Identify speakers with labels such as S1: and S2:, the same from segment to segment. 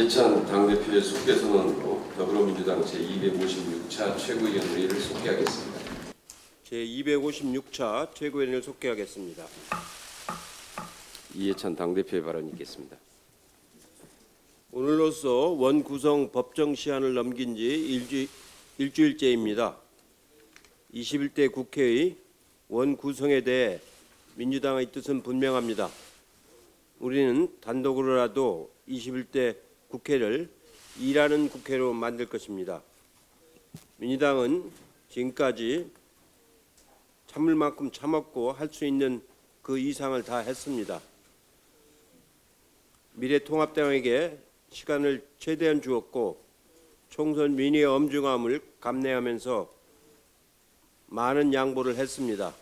S1: 이해찬 당대표의 속개선은 더불어민주당 제256차 최고위원회의를 속개하겠습니다.
S2: 제256차 최고위원회를 속개하겠습니다.
S1: 이해찬 당대표의 발언이 있겠습니다.
S2: 오늘로써 원 구성 법정 시한을 넘긴 지 일주일째입니다. 21대 국회의 원 구성에 대해 민주당의 뜻은 분명합니다. 우리는 단독으로라도 21대 국회를 일하는 국회로 만들 것입니다. 민주당은 지금까지 참을 만큼 참았고 할 수 있는 그 이상을 다 했습니다. 미래통합당에게 시간을 최대한 주었고 총선 민의의 엄중함을 감내하면서 많은 양보를 했습니다.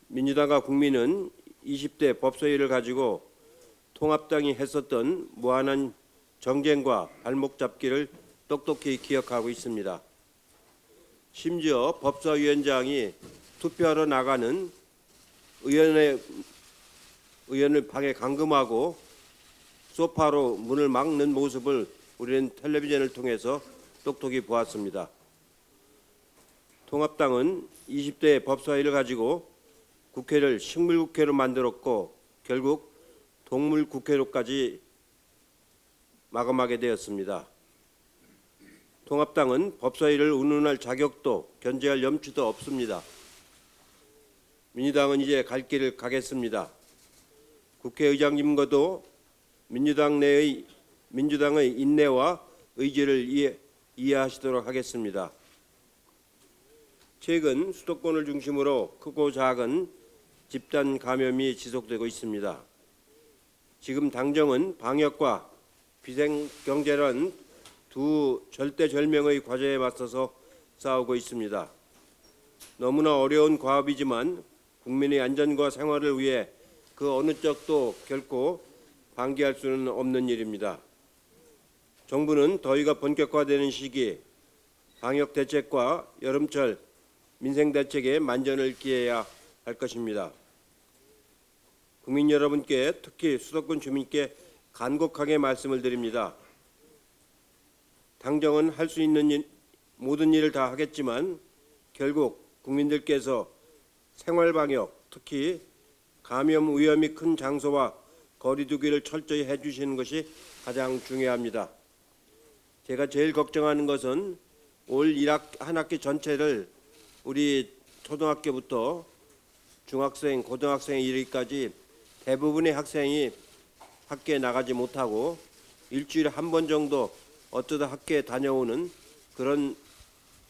S2: 민주당과 국민은 20대 법소위를 가지고 통합당이 했었던 무한한 정쟁과 발목 잡기를 똑똑히 기억하고 있습니다. 심지어 법사위원장이 투표하러 나가는 의원을 방에 감금하고 소파로 문을 막는 모습을 우리는 텔레비전을 통해서 똑똑히 보았습니다. 통합당은 20대 법사위를 가지고 국회를 식물국회로 만들었고 결국 동물국회로까지 마감하게 되었습니다. 통합당은 법사위를 운운할 자격도 견제할 염치도 없습니다. 민주당은 이제 갈 길을 가겠습니다. 국회의장님과도 민주당의 인내와 의지를 이해하시도록 하겠습니다. 최근 수도권을 중심으로 크고 작은 집단 감염이 지속되고 있습니다. 지금 당정은 방역과 비생경제라는 두 절대절명의 과제에 맞서서 싸우고 있습니다. 너무나 어려운 과업이지만 국민의 안전과 생활을 위해 그 어느 쪽도 결코 방기할 수는 없는 일입니다. 정부는 더위가 본격화되는 시기 방역 대책과 여름철 민생 대책에 만전을 기해야 할 것입니다. 국민 여러분께 특히 수도권 주민께 간곡하게 말씀을 드립니다. 당정은 할 수 있는 모든 일을 다 하겠지만 결국 국민들께서 생활방역, 특히 감염 위험이 큰 장소와 거리 두기를 철저히 해주시는 것이 가장 중요합니다. 제가 제일 걱정하는 것은 올 한 학기 전체를 우리 초등학교부터 중학생, 고등학생에 이르기까지 대부분의 학생이 학교에 나가지 못하고 일주일에 한 번 정도 어쩌다 학교에 다녀오는 그런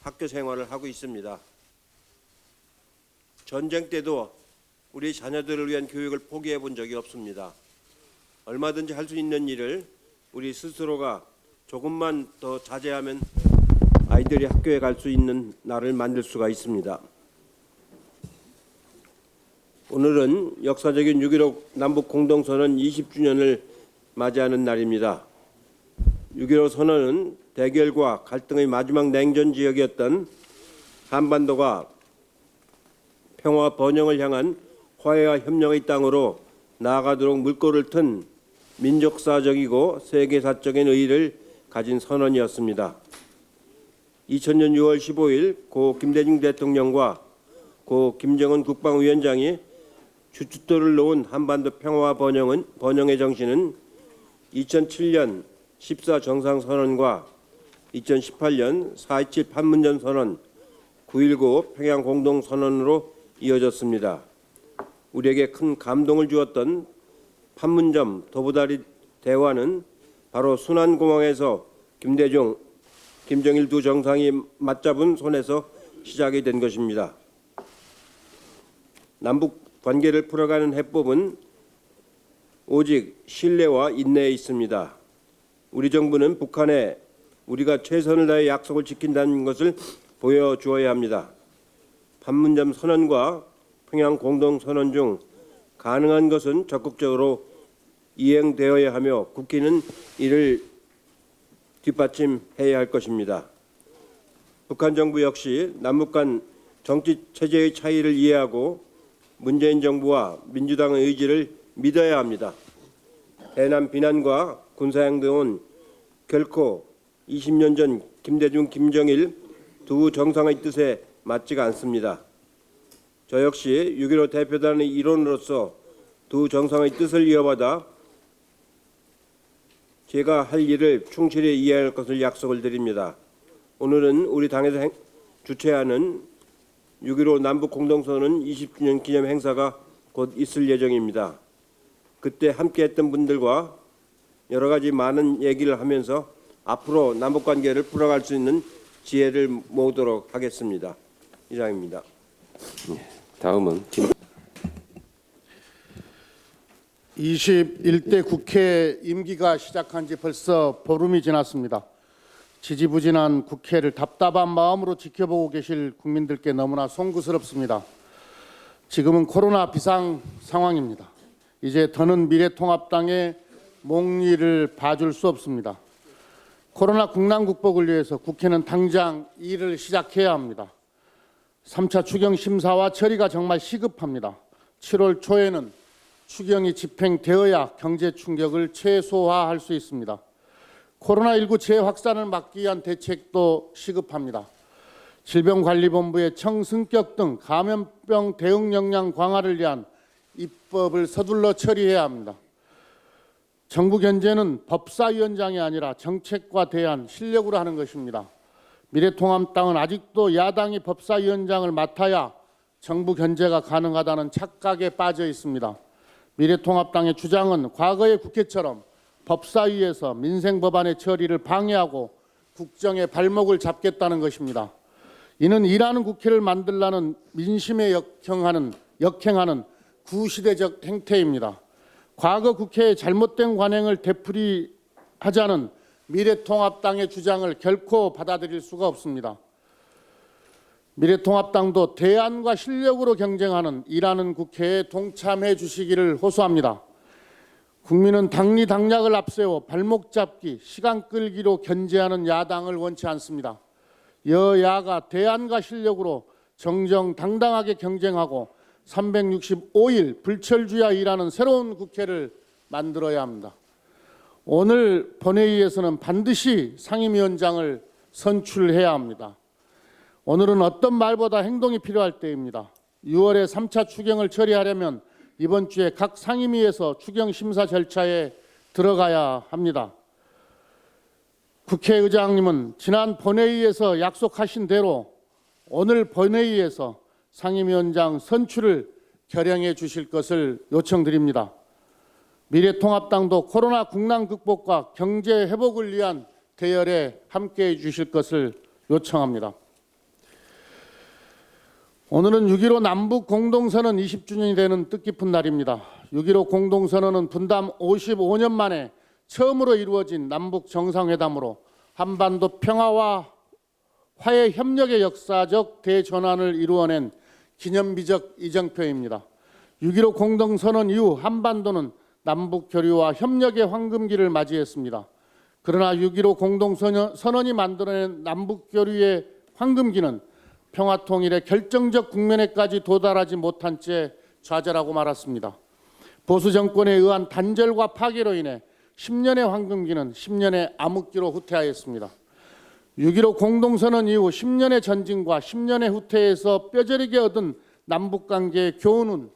S2: 학교 생활을 하고 있습니다. 전쟁 때도 우리 자녀들을 위한 교육을 포기해 본 적이 없습니다. 얼마든지 할 수 있는 일을 우리 스스로가 조금만 더 자제하면 아이들이 학교에 갈 수 있는 날을 만들 수가 있습니다. 오늘은 역사적인 6.15 남북 공동선언 20주년을 맞이하는 날입니다. 6.15 선언은 대결과 갈등의 마지막 냉전 지역이었던 한반도가 평화 번영을 향한 화해와 협력의 땅으로 나아가도록 물꼬를 튼 민족사적이고 세계사적인 의의를 가진 선언이었습니다. 2000년 6월 15일 고 김대중 대통령과 고 김정은 국방위원장이 주춧돌을 놓은 한반도 평화와 번영의 정신은 2007년 14정상선언과 2018년 4.27 판문점 선언, 9.19 평양 공동선언으로 이어졌습니다. 우리에게 큰 감동을 주었던 판문점 도보다리 대화는 바로 순환공항에서 김대중, 김정일 두 정상이 맞잡은 손에서 시작이 된 것입니다. 남북 관계를 풀어가는 해법은 오직 신뢰와 인내에 있습니다. 우리 정부는 북한에 우리가 최선을 다해 약속을 지킨다는 것을 보여주어야 합니다. 판문점 선언과 평양 공동선언 중 가능한 것은 적극적으로 이행되어야 하며 국회는 이를 뒷받침해야 할 것입니다. 북한 정부 역시 남북 간 정치 체제의 차이를 이해하고 문재인 정부와 민주당의 의지를 믿어야 합니다. 대남 비난과 군사행동은 결코 20년 전 김대중, 김정일 두 정상의 뜻에 맞지가 않습니다. 저 역시 6.15 대표단의 일원으로서 두 정상의 뜻을 이어받아 제가 할 일을 충실히 이해할 것을 약속을 드립니다. 오늘은 우리 당에서 주최하는 6.15 남북 공동선언 20주년 기념 행사가 곧 있을 예정입니다. 그때 함께했던 분들과 여러 가지 많은 얘기를 하면서 앞으로 남북 관계를 풀어갈 수 있는 지혜를 모으도록 하겠습니다. 이상입니다.
S1: 다음은
S3: 21대 국회 임기가 시작한 지 벌써 보름이 지났습니다. 지지부진한 국회를 답답한 마음으로 지켜보고 계실 국민들께 너무나 송구스럽습니다. 지금은 코로나 비상 상황입니다. 이제 더는 미래통합당의 몽리를 봐줄 수 없습니다. 코로나 국난 극복을 위해서 국회는 당장 일을 시작해야 합니다. 3차 추경 심사와 처리가 정말 시급합니다. 7월 초에는 추경이 집행되어야 경제 충격을 최소화할 수 있습니다. 코로나19 재확산을 막기 위한 대책도 시급합니다. 질병관리본부의 청승격 등 감염병 대응 역량 강화를 위한 입법을 서둘러 처리해야 합니다. 정부 견제는 법사위원장이 아니라 정책과 대안, 실력으로 하는 것입니다. 미래통합당은 아직도 야당이 법사위원장을 맡아야 정부 견제가 가능하다는 착각에 빠져 있습니다. 미래통합당의 주장은 과거의 국회처럼 법사위에서 민생 법안의 처리를 방해하고 국정의 발목을 잡겠다는 것입니다. 이는 일하는 국회를 만들라는 민심에 역행하는 구시대적 행태입니다. 과거 국회의 잘못된 관행을 되풀이하자는 미래통합당의 주장을 결코 받아들일 수가 없습니다. 미래통합당도 대안과 실력으로 경쟁하는 일하는 국회에 동참해 주시기를 호소합니다. 국민은 당리당략을 앞세워 발목 잡기, 시간 끌기로 견제하는 야당을 원치 않습니다. 여야가 대안과 실력으로 정정당당하게 경쟁하고 365일 불철주야 일하는 새로운 국회를 만들어야 합니다. 오늘 본회의에서는 반드시 상임위원장을 선출해야 합니다. 오늘은 어떤 말보다 행동이 필요할 때입니다. 6월에 3차 추경을 처리하려면 이번 주에 각 상임위에서 추경 심사 절차에 들어가야 합니다. 국회의장님은 지난 본회의에서 약속하신 대로 오늘 본회의에서 상임위원장 선출을 결정해 주실 것을 요청드립니다. 미래통합당도 코로나 국난 극복과 경제 회복을 위한 대열에 함께해 주실 것을 요청합니다. 오늘은 6.15 남북 공동선언 20주년이 되는 뜻깊은 날입니다. 6.15 공동선언은 분담 55년 만에 처음으로 이루어진 남북 정상회담으로 한반도 평화와 화해 협력의 역사적 대전환을 이루어낸 기념비적 이정표입니다. 6.15 공동선언 이후 한반도는 남북 교류와 협력의 황금기를 맞이했습니다. 그러나 6.15 공동선언이 만들어낸 남북 교류의 황금기는 평화통일의 결정적 국면에까지 도달하지 못한 채 좌절하고 말았습니다. 보수 정권에 의한 단절과 파괴로 인해 10년의 황금기는 10년의 암흑기로 후퇴하였습니다. 6.15 공동선언 이후 10년의 전진과 10년의 후퇴에서 뼈저리게 얻은 남북관계의 교훈은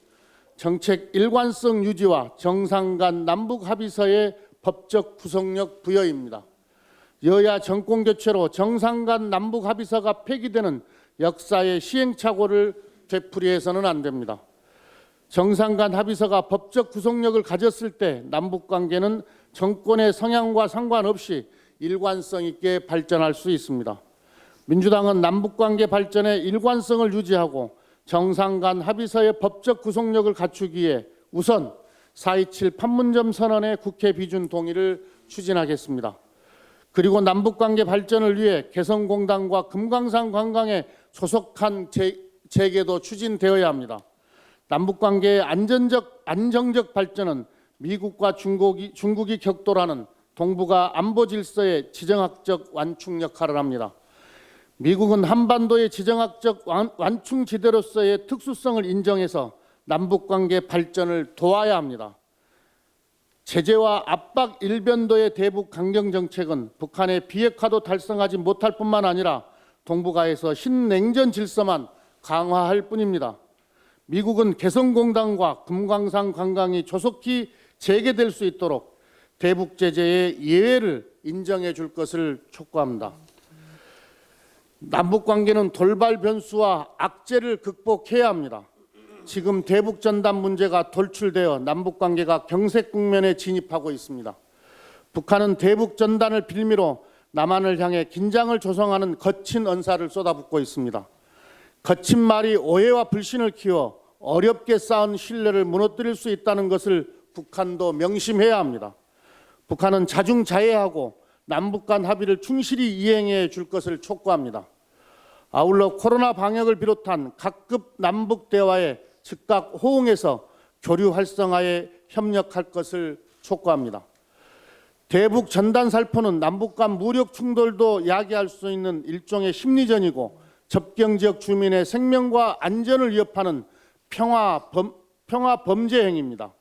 S3: 정책 일관성 유지와 정상 간 남북 합의서의 법적 구속력 부여입니다. 여야 정권 교체로 정상 간 남북 합의서가 폐기되는 역사의 시행착오를 되풀이해서는 안 됩니다. 정상 간 합의서가 법적 구속력을 가졌을 때 남북관계는 정권의 성향과 상관없이 일관성 있게 발전할 수 있습니다. 민주당은 남북관계 발전의 일관성을 유지하고 정상 간 합의서의 법적 구속력을 갖추기 위해 우선 4.27 판문점 선언의 국회 비준 동의를 추진하겠습니다. 그리고 남북관계 발전을 위해 개성공단과 금강산 관광의 소속한 재개도 추진되어야 합니다. 남북관계의 안정적 발전은 미국과 중국이 격돌하는 동북아 안보 질서의 지정학적 완충 역할을 합니다. 미국은 한반도의 지정학적 완충지대로서의 특수성을 인정해서 남북관계 발전을 도와야 합니다. 제재와 압박 일변도의 대북 강경 정책은 북한의 비핵화도 달성하지 못할 뿐만 아니라 동북아에서 신냉전 질서만 강화할 뿐입니다. 미국은 개성공단과 금강산 관광이 조속히 재개될 수 있도록 대북 제재의 예외를 인정해 줄 것을 촉구합니다. 남북 관계는 돌발 변수와 악재를 극복해야 합니다. 지금 대북 전단 문제가 돌출되어 남북 관계가 경색 국면에 진입하고 있습니다. 북한은 대북 전단을 빌미로 남한을 향해 긴장을 조성하는 거친 언사를 쏟아붓고 있습니다. 거친 말이 오해와 불신을 키워 어렵게 쌓은 신뢰를 무너뜨릴 수 있다는 것을 북한도 명심해야 합니다. 북한은 자중자애하고 남북 간 합의를 충실히 이행해 줄 것을 촉구합니다. 아울러 코로나 방역을 비롯한 각급 남북 대화에 즉각 호응해서 교류 활성화에 협력할 것을 촉구합니다. 대북 전단 살포는 남북 간 무력 충돌도 야기할 수 있는 일종의 심리전이고 접경 지역 주민의 생명과 안전을 위협하는 평화 범죄 행위입니다.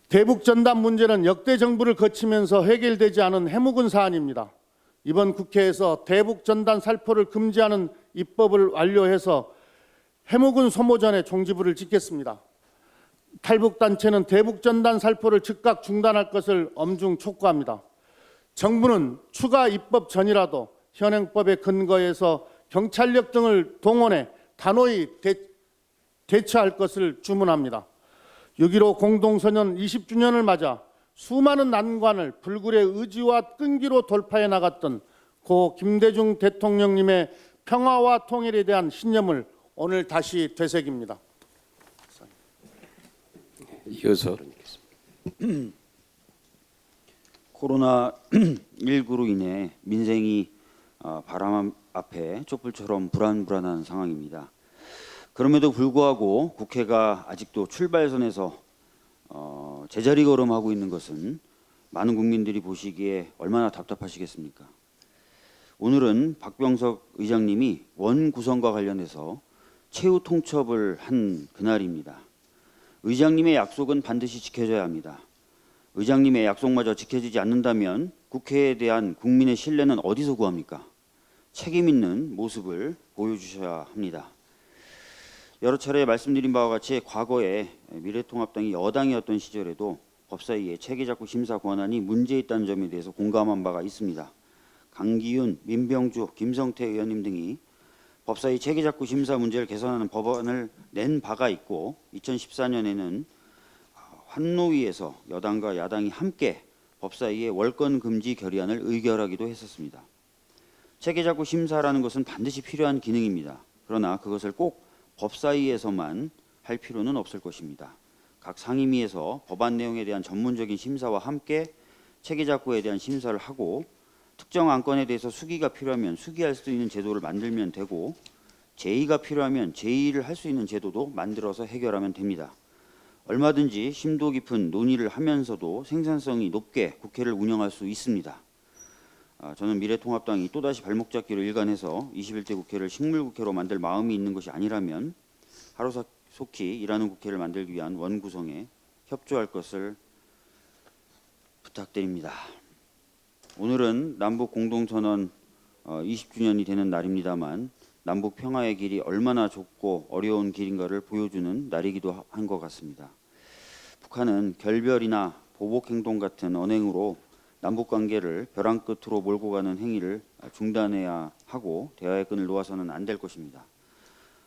S3: 대북 전단 문제는 역대 정부를 거치면서 해결되지 않은 해묵은 사안입니다. 이번 국회에서 대북 전단 살포를 금지하는 입법을 완료해서 해묵은 소모전의 종지부를 찍겠습니다. 탈북단체는 대북 전단 살포를 즉각 중단할 것을 엄중 촉구합니다. 정부는 추가 입법 전이라도 현행법에 근거해서 경찰력 등을 동원해 단호히 대처할 것을 주문합니다. 6.15 공동선언 20주년을 맞아 수많은 난관을 불굴의 의지와 끈기로 돌파해 나갔던 고 김대중 대통령님의 평화와 통일에 대한 신념을 오늘 다시 되새깁니다.
S1: 이어서
S4: 코로나19로 인해 민생이 바람 앞에 촛불처럼 불안불안한 상황입니다. 그럼에도 불구하고 국회가 아직도 출발선에서 제자리 걸음하고 있는 것은 많은 국민들이 보시기에 얼마나 답답하시겠습니까? 오늘은 박병석 의장님이 원 구성과 관련해서 최후 통첩을 한 그날입니다. 의장님의 약속은 반드시 지켜져야 합니다. 의장님의 약속마저 지켜지지 않는다면 국회에 대한 국민의 신뢰는 어디서 구합니까? 책임 있는 모습을 보여주셔야 합니다. 여러 차례 말씀드린 바와 같이 과거에 미래통합당이 여당이었던 시절에도 법사위의 체계작구 심사 권한이 문제 있다는 점에 대해서 공감한 바가 있습니다. 강기윤, 민병주, 김성태 의원님 등이 법사위 체계작구 심사 문제를 개선하는 법안을 낸 바가 있고 2014년에는 환노위에서 여당과 야당이 함께 법사위의 월권 금지 결의안을 의결하기도 했었습니다. 체계작구 심사라는 것은 반드시 필요한 기능입니다. 그러나 그것을 꼭 법사위에서만 할 필요는 없을 것입니다. 각 상임위에서 법안 내용에 대한 전문적인 심사와 함께 체계작구에 대한 심사를 하고 특정 안건에 대해서 수기가 필요하면 수기할 수 있는 제도를 만들면 되고 제의가 필요하면 제의를 할 수 있는 제도도 만들어서 해결하면 됩니다. 얼마든지 심도 깊은 논의를 하면서도 생산성이 높게 국회를 운영할 수 있습니다. 저는 미래통합당이 또다시 발목 잡기로 일관해서 21대 국회를 식물국회로 만들 마음이 있는 것이 아니라면 하루속히 일하는 국회를 만들기 위한 원구성에 협조할 것을 부탁드립니다. 오늘은 남북 공동선언 20주년이 되는 날입니다만 남북 평화의 길이 얼마나 좁고 어려운 길인가를 보여주는 날이기도 한 것 같습니다. 북한은 결별이나 보복행동 같은 언행으로 남북관계를 벼랑 끝으로 몰고 가는 행위를 중단해야 하고 대화의 끈을 놓아서는 안 될 것입니다.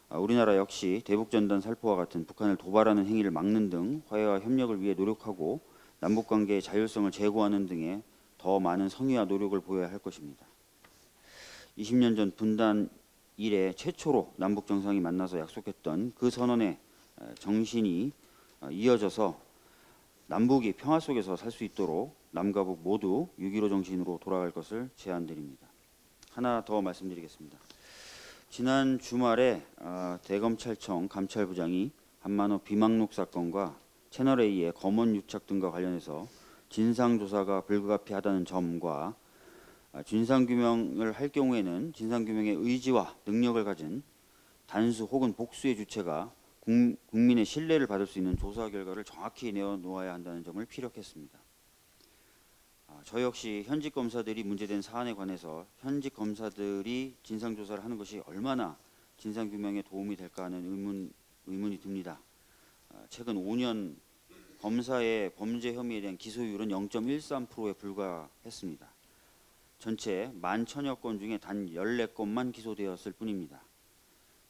S4: 우리나라 역시 대북전단 살포와 같은 북한을 도발하는 행위를 막는 등 화해와 협력을 위해 노력하고 남북관계의 자율성을 제고하는 등의 더 많은 성의와 노력을 보여야 할 것입니다. 20년 전 분단 이래 최초로 남북 정상이 만나서 약속했던 그 선언의 정신이 이어져서 남북이 평화 속에서 살 수 있도록 남과 북 모두 6.15 정신으로 돌아갈 것을 제안드립니다. 하나 더 말씀드리겠습니다. 지난 주말에 대검찰청 감찰부장이 한만호 비망록 사건과 채널A의 검언 유착 등과 관련해서 진상조사가 불가피하다는 점과 진상규명을 할 경우에는 진상규명의 의지와 능력을 가진 단수 혹은 복수의 주체가 국민의 신뢰를 받을 수 있는 조사 결과를 정확히 내어놓아야 한다는 점을 피력했습니다. 저 역시 현직 검사들이 문제된 사안에 관해서 현직 검사들이 진상조사를 하는 것이 얼마나 진상규명에 도움이 될까 하는 의문이 듭니다. 최근 5년 검사의 범죄 혐의에 대한 기소율은 0.13%에 불과했습니다. 전체 11,000여 건 중에 단 14건만 기소되었을 뿐입니다.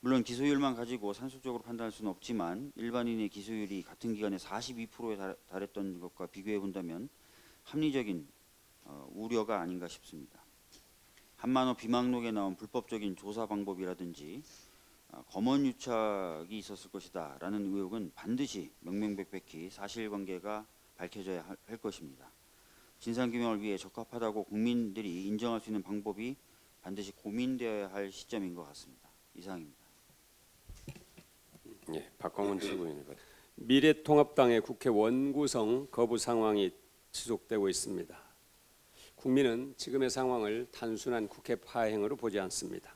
S4: 물론 기소율만 가지고 산술적으로 판단할 수는 없지만 일반인의 기소율이 같은 기간에 42%에 달했던 것과 비교해 본다면 합리적인 우려가 아닌가 싶습니다. 한만호 비망록에 나온 불법적인 조사 방법이라든지 검언 유착이 있었을 것이다라는 의혹은 반드시 명명백백히 사실관계가 밝혀져야 할 것입니다. 진상규명을 위해 적합하다고 국민들이 인정할 수 있는 방법이 반드시 고민되어야 할 시점인 것 같습니다. 이상입니다.
S1: 예, 박광원 최고위원님. 미래통합당의 국회 원구성 거부 상황이 지속되고 있습니다. 국민은 지금의 상황을 단순한 국회 파행으로 보지 않습니다.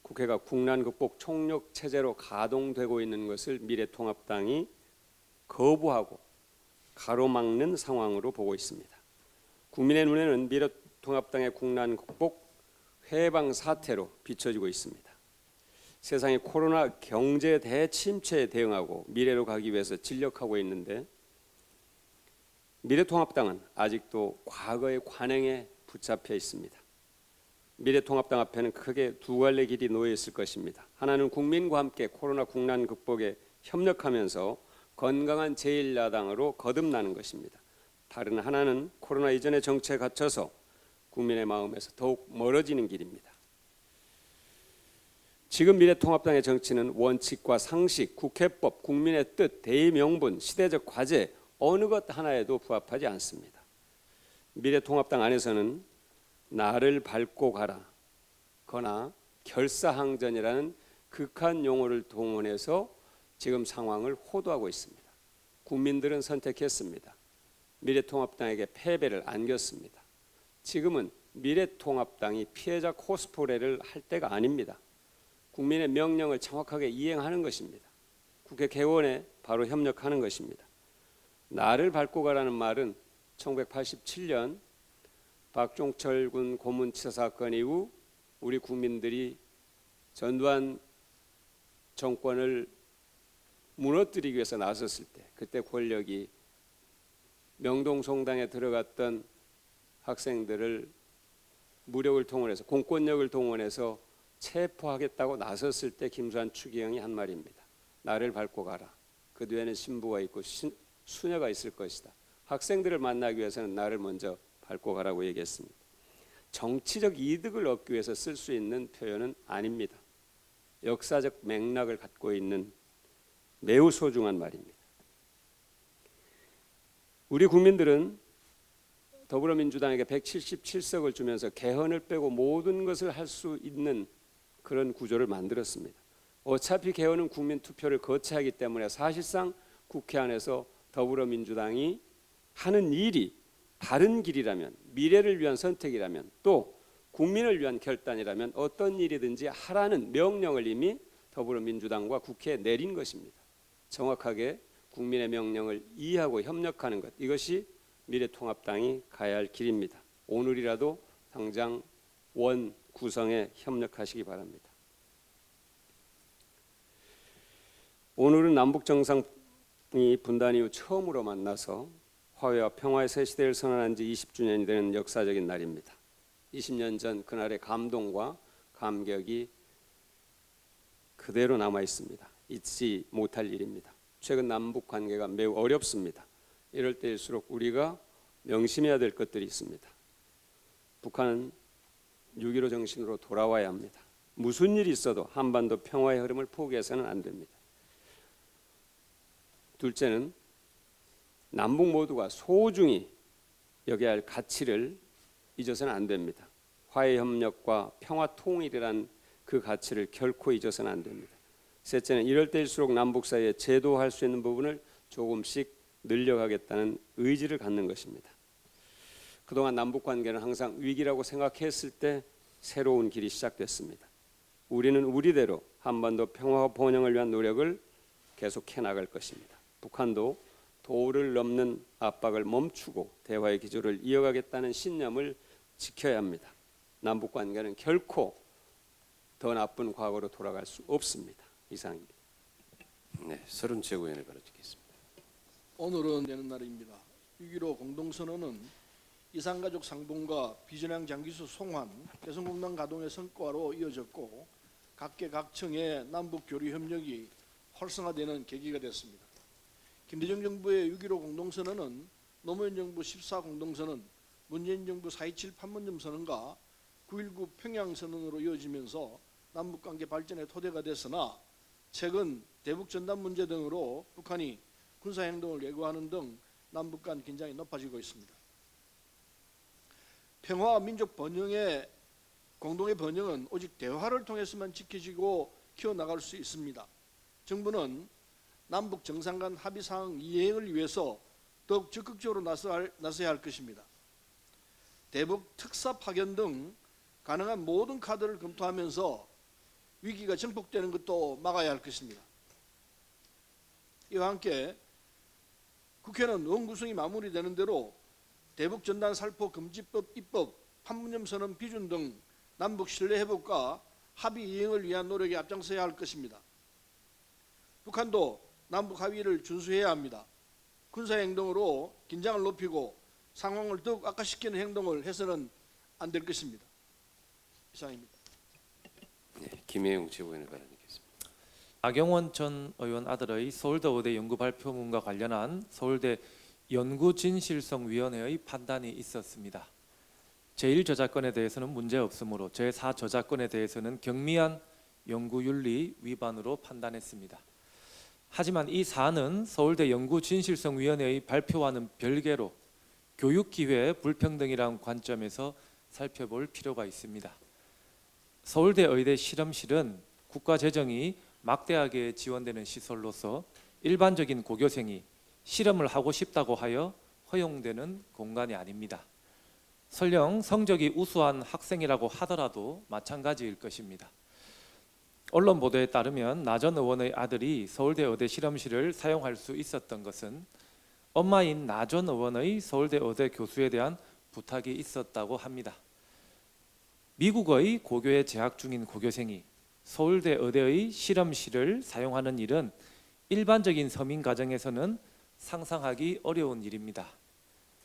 S1: 국회가 국난 극복 총력 체제로 가동되고 있는 것을 미래통합당이 거부하고 가로막는 상황으로 보고 있습니다. 국민의 눈에는 미래통합당의 국난 극복 회방 사태로 비춰지고 있습니다. 세상이 코로나 경제 대침체에 대응하고 미래로 가기 위해서 진력하고 있는데 미래통합당은 아직도 과거의 관행에 붙잡혀 있습니다. 미래통합당 앞에는 크게 두 갈래 길이 놓여 있을 것입니다. 하나는 국민과 함께 코로나 국난 극복에 협력하면서 건강한 제1야당으로 거듭나는 것입니다. 다른 하나는 코로나 이전의 정체에 갇혀서 국민의 마음에서 더욱 멀어지는 길입니다. 지금 미래통합당의 정치는 원칙과 상식, 국회법, 국민의 뜻, 대의명분, 시대적 과제 어느 것 하나에도 부합하지 않습니다. 미래통합당 안에서는 나를 밟고 가라 거나 결사항전이라는 극한 용어를 동원해서 지금 상황을 호도하고 있습니다. 국민들은 선택했습니다. 미래통합당에게 패배를 안겼습니다. 지금은 미래통합당이 피해자 코스프레를 할 때가 아닙니다. 국민의 명령을 정확하게 이행하는 것입니다. 국회 개원에 바로 협력하는 것입니다. 나를 밟고 가라는 말은 1987년 박종철 군 고문치사 사건 이후 우리 국민들이 전두환 정권을 무너뜨리기 위해서 나섰을 때 그때 권력이 명동성당에 들어갔던 학생들을 무력을 동원해서 공권력을 동원해서 체포하겠다고 나섰을 때 김수환 추기경이 한 말입니다. 나를 밟고 가라. 그 뒤에는 신부가 있고 수녀가 있을 것이다. 학생들을 만나기 위해서는 나를 먼저 밟고 가라고 얘기했습니다. 정치적 이득을 얻기 위해서 쓸 수 있는 표현은 아닙니다. 역사적 맥락을 갖고 있는 매우 소중한 말입니다. 우리 국민들은 더불어민주당에게 177석을 주면서 개헌을 빼고 모든 것을 할 수 있는 그런 구조를 만들었습니다. 어차피 개헌은 국민 투표를 거쳐야 하기 때문에 사실상 국회 안에서 더불어민주당이 하는 일이 바른 길이라면, 미래를 위한 선택이라면, 또 국민을 위한 결단이라면 어떤 일이든지 하라는 명령을 이미 더불어민주당과 국회에 내린 것입니다. 정확하게 국민의 명령을 이해하고 협력하는 것, 이것이 미래통합당이 가야 할 길입니다. 오늘이라도 당장 원 구성에 협력하시기 바랍니다. 오늘은 남북 정상이 분단 이후 처음으로 만나서 화해와 평화의 새 시대를 선언한 지 20주년이 되는 역사적인 날입니다. 20년 전 그날의 감동과 감격이 그대로 남아 있습니다. 잊지 못할 일입니다. 최근 남북 관계가 매우 어렵습니다. 이럴 때일수록 우리가 명심해야 될 것들이 있습니다. 북한은 6.15 정신으로 돌아와야 합니다. 무슨 일이 있어도 한반도 평화의 흐름을 포기해서는 안 됩니다. 둘째는 남북 모두가 소중히 여겨야 할 가치를 잊어서는 안 됩니다. 화해 협력과 평화 통일이란 그 가치를 결코 잊어서는 안 됩니다. 셋째는 이럴 때일수록 남북 사이에 제도할 수 있는 부분을 조금씩 늘려가겠다는 의지를 갖는 것입니다. 그동안 남북 관계는 항상 위기라고 생각했을 때 새로운 길이 시작됐습니다. 우리는 우리대로 한반도 평화와 번영을 위한 노력을 계속해 나갈 것입니다. 북한도 도를 넘는 압박을 멈추고 대화의 기조를 이어가겠다는 신념을 지켜야 합니다. 남북 관계는 결코 더 나쁜 과거로 돌아갈 수 없습니다. 이상입니다.
S5: 네, 서른 최고위원의 발언 듣겠습니다.
S6: 오늘은 되는 날입니다. 6.15 공동선언은 이산가족 상봉과 비전향 장기수 송환, 개성공단 가동의 성과로 이어졌고 각계각층의 남북 교류 협력이 활성화되는 계기가 됐습니다. 김대중 정부의 6.15 공동선언은 노무현 정부 14 공동선언, 문재인 정부 4.27 판문점 선언과 9.19 평양선언으로 이어지면서 남북관계 발전의 토대가 됐으나 최근 대북 전단 문제 등으로 북한이 군사행동을 예고하는 등 남북 간 긴장이 높아지고 있습니다. 평화와 민족 번영의 공동의 번영은 오직 대화를 통해서만 지켜지고 키워나갈 수 있습니다. 정부는 남북 정상 간 합의사항 이행을 위해서 더욱 적극적으로 나서야 할 것입니다. 대북 특사 파견 등 가능한 모든 카드를 검토하면서 위기가 증폭되는 것도 막아야 할 것입니다. 이와 함께 국회는 원구성이 마무리되는 대로 대북 전단 살포 금지법 입법, 판문점 선언 비준 등 남북 신뢰 회복과 합의 이행을 위한 노력에 앞장서야 할 것입니다. 북한도 남북 합의를 준수해야 합니다. 군사 행동으로 긴장을 높이고 상황을 더욱 악화시키는 행동을 해서는 안 될 것입니다. 이상입니다.
S5: 네, 김혜용 최고위원의 발언 듣겠습니다.
S7: 나경원 전 의원 아들의 서울대 의대 연구 발표문과 관련한 서울대 연구진실성위원회의 판단이 있었습니다. 제1저작권에 대해서는 문제 없으므로 제4저작권에 대해서는 경미한 연구윤리 위반으로 판단했습니다. 하지만 이 사안은 서울대 연구진실성위원회의 발표와는 별개로 교육기회의 불평등이라는 관점에서 살펴볼 필요가 있습니다. 서울대 의대 실험실은 국가 재정이 막대하게 지원되는 시설로서 일반적인 고교생이 실험을 하고 싶다고 하여 허용되는 공간이 아닙니다. 설령 성적이 우수한 학생이라고 하더라도 마찬가지일 것입니다. 언론 보도에 따르면 나 전 의원의 아들이 서울대 의대 실험실을 사용할 수 있었던 것은 엄마인 나 전 의원의 서울대 의대 교수에 대한 부탁이 있었다고 합니다. 미국의 고교에 재학 중인 고교생이 서울대 의대의 실험실을 사용하는 일은 일반적인 서민 가정에서는 상상하기 어려운 일입니다.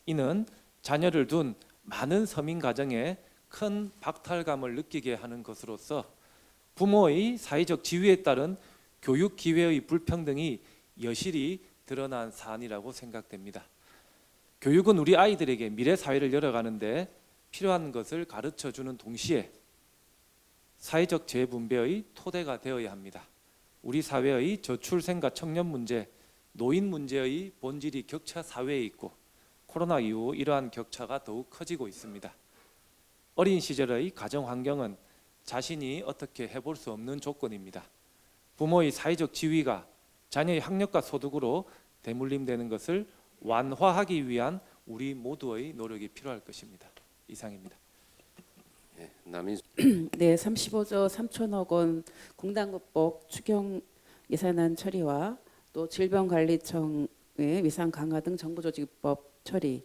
S7: 이는 자녀를 둔 많은 서민 가정에 큰 박탈감을 느끼게 하는 것으로서 부모의 사회적 지위에 따른 교육 기회의 불평등이 여실히 드러난 사안이라고 생각됩니다. 교육은 우리 아이들에게 미래 사회를 열어가는데 필요한 것을 가르쳐주는 동시에 사회적 재분배의 토대가 되어야 합니다. 우리 사회의 저출생과 청년 문제, 노인 문제의 본질이 격차 사회에 있고 코로나 이후 이러한 격차가 더욱 커지고 있습니다. 어린 시절의 가정 환경은 자신이 어떻게 해볼 수 없는 조건입니다. 부모의 사회적 지위가 자녀의 학력과 소득으로 대물림되는 것을 완화하기 위한 우리 모두의 노력이 필요할 것입니다. 이상입니다.
S5: 네, 남인
S8: 네, 35조 3천억 원 공단국법 추경 예산안 처리와 또 질병관리청의 위상 강화 등 정부조직법 처리,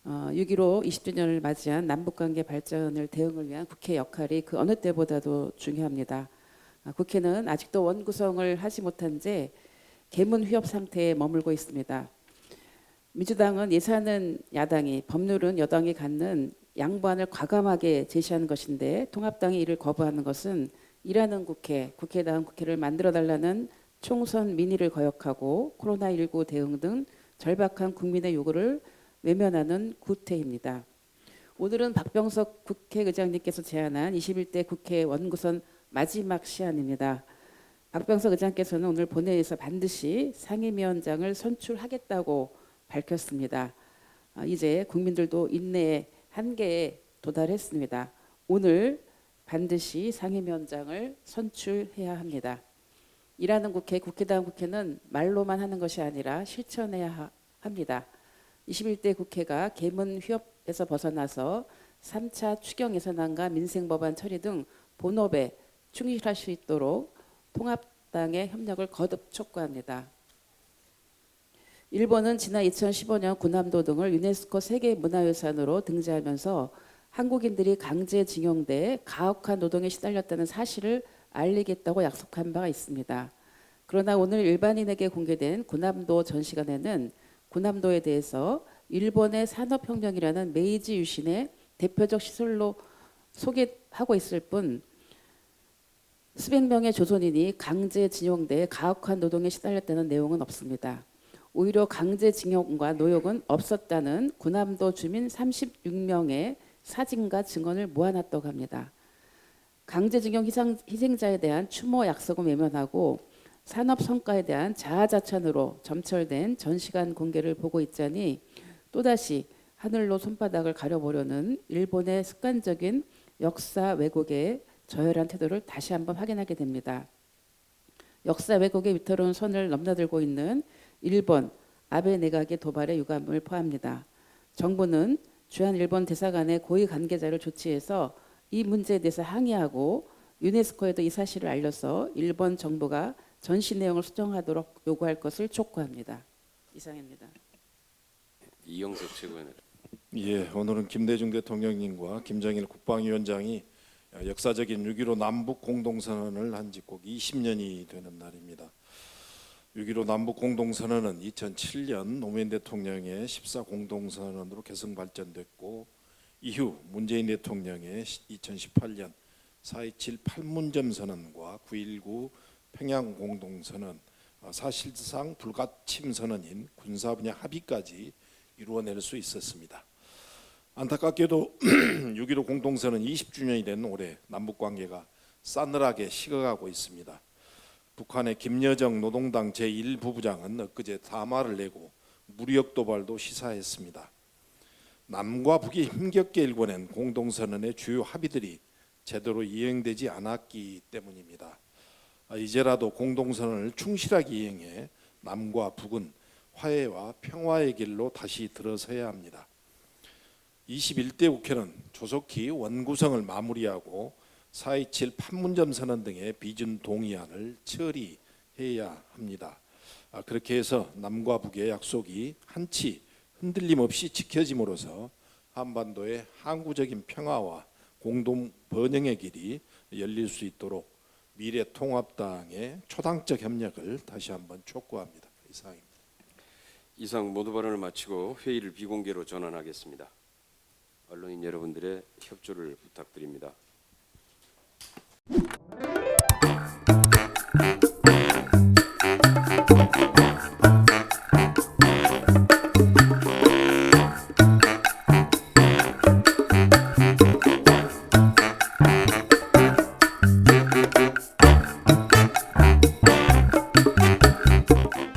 S8: 6.15 20주년을 맞이한 남북관계 발전을 대응을 위한 국회 역할이 그 어느 때보다도 중요합니다. 국회는 아직도 원구성을 하지 못한 채 개문 휴업 상태에 머물고 있습니다. 민주당은 예산은 야당이, 법률은 여당이 갖는 양보안을 과감하게 제시하는 것인데 통합당이 이를 거부하는 것은 일하는 국회, 국회다운 국회를 만들어달라는 총선 민의를 거역하고 코로나19 대응 등 절박한 국민의 요구를 외면하는 구태입니다. 오늘은 박병석 국회의장님께서 제안한 21대 국회 원구성 마지막 시한입니다. 박병석 의장께서는 오늘 본회의에서 반드시 상임위원장을 선출하겠다고 밝혔습니다. 이제 국민들도 인내의 한계에 도달했습니다. 오늘 반드시 상임위원장을 선출해야 합니다. 일하는 국회, 국회다운 국회는 말로만 하는 것이 아니라 실천해야 합니다. 21대 국회가 개문 휴업에서 벗어나서 3차 추경 예산안과 민생법안 처리 등 본업에 충실할 수 있도록 상업당의 협력을 거듭 촉구합니다. 일본은 지난 2015년 군함도 등을 유네스코 세계문화유산으로 등재하면서 한국인들이 강제징용돼 가혹한 노동에 시달렸다는 사실을 알리겠다고 약속한 바가 있습니다. 그러나 오늘 일반인에게 공개된 군함도 전시관에는 군함도에 대해서 일본의 산업혁명이라는 메이지 유신의 대표적 시설로 소개하고 있을 뿐 수백 명의 조선인이 강제징용돼 가혹한 노동에 시달렸다는 내용은 없습니다. 오히려 강제징용과 노역은 없었다는 군함도 주민 36명의 사진과 증언을 모아놨다고 합니다. 강제징용 희생자에 대한 추모 약속은 외면하고 산업 성과에 대한 자아자찬으로 점철된 전시관 공개를 보고 있자니 또다시 하늘로 손바닥을 가려보려는 일본의 습관적인 역사 왜곡의 저열한 태도를 다시 한번 확인하게 됩니다. 역사 왜곡의 위태로운 선을 넘나들고 있는 일본 아베 내각의 도발에 유감을 표합니다. 정부는 주한 일본 대사관의 고위 관계자를 조치해서 이 문제에 대해서 항의하고 유네스코에도 이 사실을 알려서 일본 정부가 전시 내용을 수정하도록 요구할 것을 촉구합니다. 이상입니다.
S5: 이영석 최고위원.
S9: 예, 오늘은 김대중 대통령님과 김정일 국방위원장이 역사적인 6.15 남북 공동선언을 한 지 꼭 20년이 되는 날입니다. 6.15 남북 공동선언은 2007년 노무현 대통령의 14공동선언으로 개성 발전됐고 이후 문재인 대통령의 2018년 4.27 판문점 선언과 9.19 평양 공동선언, 사실상 불가침 선언인 군사 분야 합의까지 이루어낼 수 있었습니다. 안타깝게도 6.15 공동선언 20주년이 된 올해 남북관계가 싸늘하게 식어가고 있습니다. 북한의 김여정 노동당 제1부부장은 엊그제 담화를 내고 무력 도발도 시사했습니다. 남과 북이 힘겹게 일궈낸 공동선언의 주요 합의들이 제대로 이행되지 않았기 때문입니다. 이제라도 공동선언을 충실하게 이행해 남과 북은 화해와 평화의 길로 다시 들어서야 합니다. 21대 국회는 조속히 원구성을 마무리하고 4.27 판문점 선언 등의 비준 동의안을 처리해야 합니다. 그렇게 해서 남과 북의 약속이 한치 흔들림 없이 지켜짐으로써 한반도의 항구적인 평화와 공동 번영의 길이 열릴 수 있도록 미래통합당의 초당적 협력을 다시 한번 촉구합니다. 이상입니다.
S5: 이상 모두 발언을 마치고 회의를 비공개로 전환하겠습니다. 언론인 여러분들의 협조를 부탁드립니다.